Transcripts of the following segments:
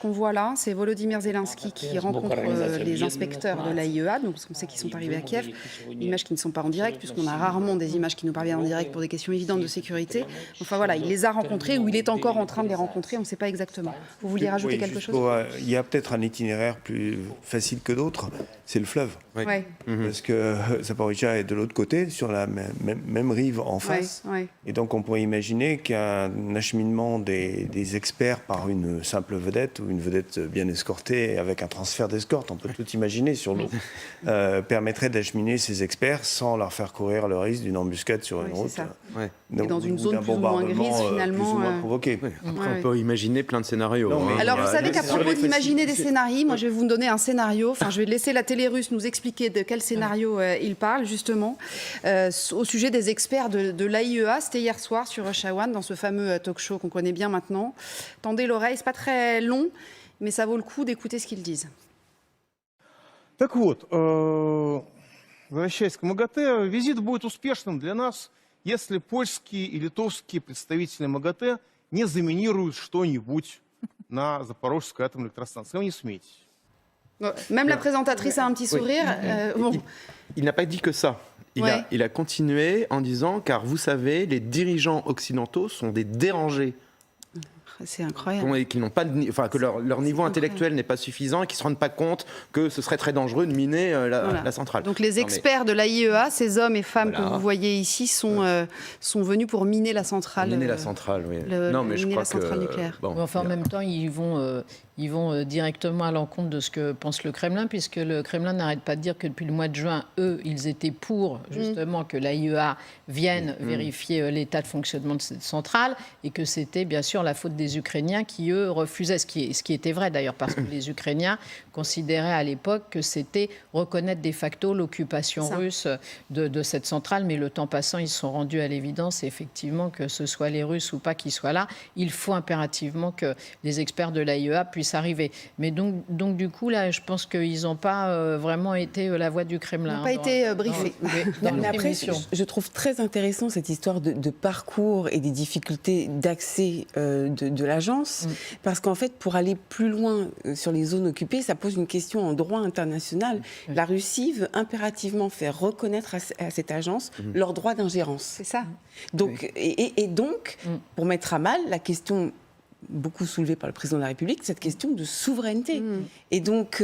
Qu'on voit là, c'est Volodymyr Zelensky qui rencontre les inspecteurs de l'AIEA, donc parce qu'on sait qu'ils sont arrivés à Kiev, images qui ne sont pas en direct, puisqu'on a rarement des images qui nous parviennent en direct pour des questions évidentes de sécurité. Enfin voilà, il les a rencontrés ou il est encore en train de les rencontrer, on ne sait pas exactement. Vous vouliez rajouter quelque chose ? Il y a peut-être un itinéraire plus facile que d'autres, c'est le fleuve. Oui. Parce que Zaporijia est de l'autre côté, sur la même rive en face. Et donc on pourrait imaginer qu'un acheminement des experts par une simple vedette ou une vedette bien escortée avec un transfert d'escorte, on peut tout imaginer sur l'eau, permettrait d'acheminer ces experts sans leur faire courir le risque d'une embuscade sur une route. Donc, et dans une zone plus ou moins grise finalement. Plus ou moins provoquée. Après on peut imaginer plein de scénarios. Alors vous savez qu'à propos d'imaginer des scénarios, moi je vais vous donner un scénario, enfin je vais laisser la télé russe nous expliquer de quel scénario il parle justement, au sujet des experts de l'AIEA. C'était hier soir sur Russia One, dans ce fameux talk show qu'on connaît bien maintenant. Tendez l'oreille, c'est pas très long, mais ça vaut le coup d'écouter ce qu'ils disent. Так вот, возвращаясь к МАГАТЭ, визит будет успешным для нас, если польские и литовские представители МАГАТЭ не заминируют что-нибудь на Запорожской атомной электростанции. Вы не смейтесь. Même la présentatrice a un petit sourire. Bon. Il n'a pas dit que ça. Il a continué en disant, car vous savez, les dirigeants occidentaux sont des dérangés. C'est incroyable. Et qui n'ont pas que leur niveau intellectuel n'est pas suffisant et qui ne se rendent pas compte que ce serait très dangereux de miner la centrale. Donc les experts de l'AIEA, ces hommes et femmes que vous voyez ici, sont venus pour miner la centrale. Miner la centrale, oui. Miner la centrale nucléaire. Bon, enfin, en même temps, ils vont directement à l'encontre de ce que pense le Kremlin, puisque le Kremlin n'arrête pas de dire que depuis le mois de juin, eux, ils étaient pour justement que l'AIEA vienne vérifier l'état de fonctionnement de cette centrale, et que c'était bien sûr la faute des Ukrainiens qui, eux, refusaient, ce qui était vrai d'ailleurs, parce que les Ukrainiens considéraient à l'époque que c'était reconnaître de facto l'occupation russe de cette centrale, mais le temps passant, ils se sont rendus à l'évidence, effectivement, que ce soit les Russes ou pas qui soient là, il faut impérativement que les experts de l'AIEA puissent arriver. Mais donc du coup, là, je pense qu'ils n'ont pas vraiment été la voix du Kremlin. Ils n'ont pas été briefés. Mais après, je trouve très intéressant cette histoire de parcours et des difficultés d'accès de l'agence, parce qu'en fait, pour aller plus loin sur les zones occupées, ça pose une question en droit international. La Russie veut impérativement faire reconnaître à cette agence leur droit d'ingérence. C'est ça. Donc, et donc, pour mettre à mal la question beaucoup soulevée par le président de la République, cette question de souveraineté. Et donc,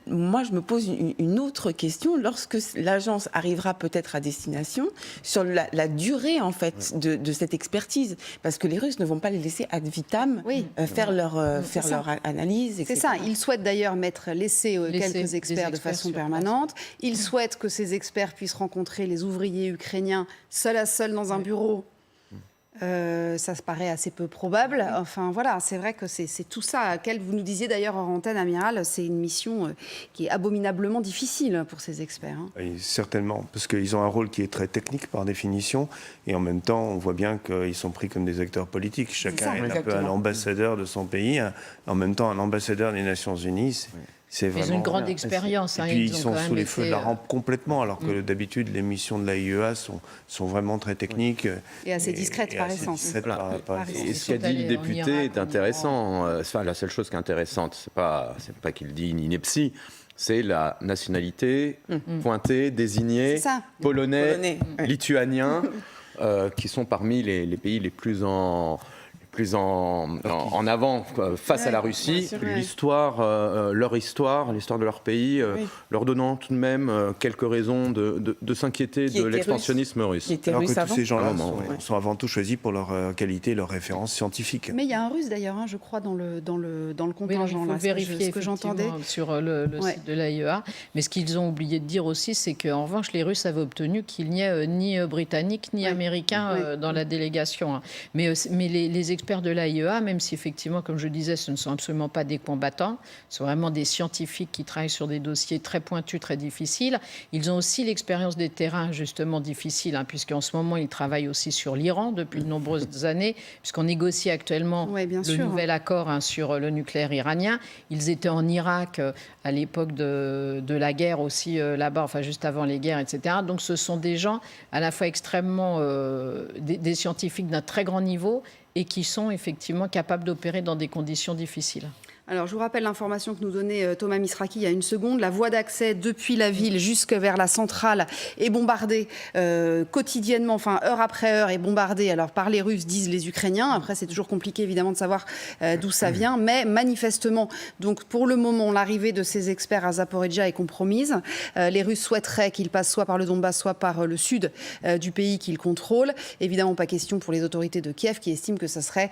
moi, je me pose une autre question. Lorsque l'agence arrivera peut-être à destination, sur la durée, en fait, de cette expertise, parce que les Russes ne vont pas les laisser ad vitam faire leur analyse, etc. C'est ça. Ils souhaitent d'ailleurs laisser quelques experts de façon permanente. Ils souhaitent que ces experts puissent rencontrer les ouvriers ukrainiens seul à seul dans un bureau. Ça se paraît assez peu probable. Enfin voilà, c'est vrai que c'est tout ça. À quel vous nous disiez d'ailleurs en antenne, amiral, c'est une mission qui est abominablement difficile pour ces experts. Oui, certainement, parce qu'ils ont un rôle qui est très technique par définition, et en même temps, on voit bien qu'ils sont pris comme des acteurs politiques. Chacun est un peu un ambassadeur de son pays, en même temps un ambassadeur des Nations Unies. C'est vraiment une grande expérience. Et puis ils sont sous les feux de la rampe complètement, alors que d'habitude les missions de l'AIEA sont vraiment très techniques. Et assez discrètes par essence. Et ce qu'a dit le député est intéressant. Enfin, la seule chose qui est intéressante, c'est pas qu'il dit une ineptie, c'est la nationalité pointée, désignée, polonais, lituaniens, qui sont parmi les pays les plus en avant face à la Russie, leur histoire de leur pays, leur donnant tout de même quelques raisons de s'inquiéter de l'expansionnisme russe. Alors que tous ces gens-là sont avant tout choisis pour leur qualité et leur référence scientifique. Mais il y a un Russe d'ailleurs, je crois, dans le contingent. Il faut vérifier ce que j'entendais sur le site de l'AIEA. Mais ce qu'ils ont oublié de dire aussi, c'est qu'en revanche, les Russes avaient obtenu qu'il n'y ait ni Britanniques ni Américains dans la délégation. Mais les experts de l'AIEA, même si effectivement, comme je disais, ce ne sont absolument pas des combattants, ce sont vraiment des scientifiques qui travaillent sur des dossiers très pointus, très difficiles. Ils ont aussi l'expérience des terrains justement difficiles, puisqu'en ce moment, ils travaillent aussi sur l'Iran depuis de nombreuses années, puisqu'on négocie actuellement nouvel accord sur le nucléaire iranien. Ils étaient en Irak à l'époque de la guerre aussi, là-bas, enfin juste avant les guerres, etc. Donc ce sont des gens à la fois extrêmement, des scientifiques d'un très grand niveau, et qui sont effectivement capables d'opérer dans des conditions difficiles. Alors, je vous rappelle l'information que nous donnait Thomas Misraki il y a une seconde. La voie d'accès depuis la ville jusque vers la centrale est bombardée quotidiennement, enfin heure après heure, est bombardée alors par les Russes, disent les Ukrainiens. Après, c'est toujours compliqué évidemment de savoir d'où ça vient, mais manifestement, donc pour le moment, l'arrivée de ces experts à Zaporijjia est compromise. Les Russes souhaiteraient qu'ils passent soit par le Donbass, soit par le sud du pays qu'ils contrôlent. Évidemment, pas question pour les autorités de Kiev qui estiment que ça serait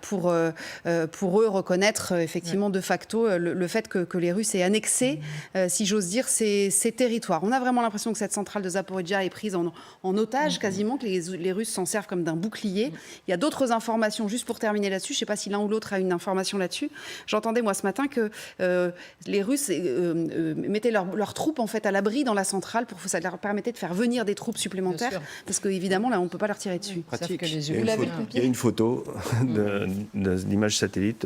pour eux reconnaître effectivement de facto le fait que les Russes aient annexé, si j'ose dire, ces territoires. On a vraiment l'impression que cette centrale de Zaporijjia est prise en otage quasiment, que les Russes s'en servent comme d'un bouclier. Il y a d'autres informations, juste pour terminer là-dessus, je ne sais pas si l'un ou l'autre a une information là-dessus. J'entendais moi ce matin que les Russes mettaient leurs troupes en fait à l'abri dans la centrale pour que ça leur permettait de faire venir des troupes supplémentaires, parce qu'évidemment là on ne peut pas leur tirer dessus. Pratique. Il y a une photo d'image satellite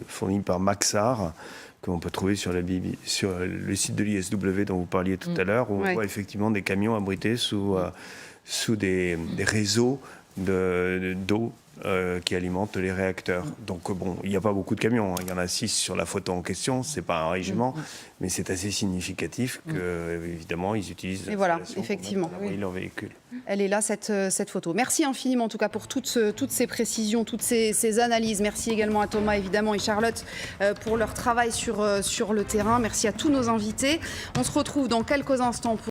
fournie par Maxar qu'on peut trouver sur le site de l'ISW dont vous parliez tout à l'heure, où on voit effectivement des camions abrités sous des réseaux d'eau qui alimentent les réacteurs. Donc bon, il n'y a pas beaucoup de camions, il y en a 6 sur la photo en question, c'est pas un régiment, mais c'est assez significatif que évidemment ils utilisent. Et voilà, effectivement, leur véhicule. Elle est là, cette photo. Merci infiniment, en tout cas, pour toutes ces précisions, toutes ces analyses. Merci également à Thomas, évidemment, et Charlotte pour leur travail sur le terrain. Merci à tous nos invités. On se retrouve dans quelques instants pour